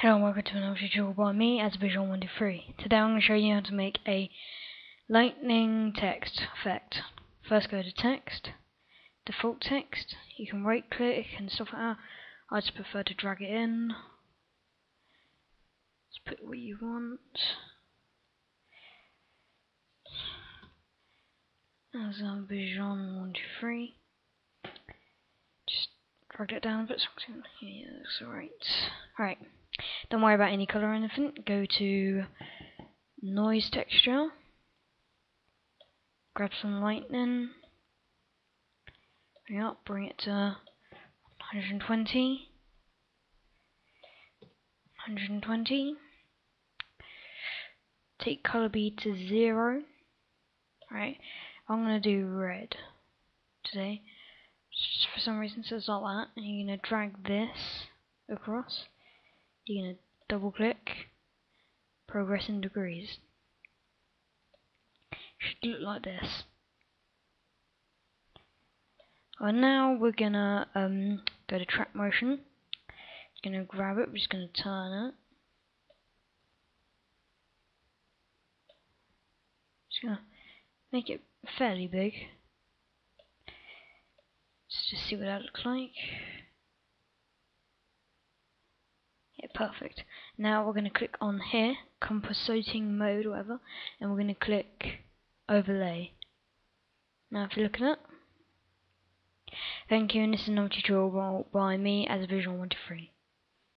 Hello and welcome to another tutorial by me, as Visual123. Today I'm going to show you how to make a lightning text effect. First go to text, default text, you can right click and stuff like that. I just prefer to drag it in. Just put what you want. As Visual123. Just drag it down a bit, something. Yeah, that's alright. Alright. Don't worry about any colour or anything. Go to noise texture, grab some lightning, bring it to 120, take colour bead to 0. Right, I'm gonna do red today. Just for some reason, so it's like that. And you're gonna drag this across. You're going to double click, progress in degrees. Should look like this. And now we're going to go to track motion. Going to grab it, we're just going to turn it. Just going to make it fairly big. Let's just see what that looks like. Yeah, perfect. Now we're going to click on here, compositing mode or whatever, and we're going to click overlay. Now if you look at it, thank you, and this is another tutorial by me as Visual123.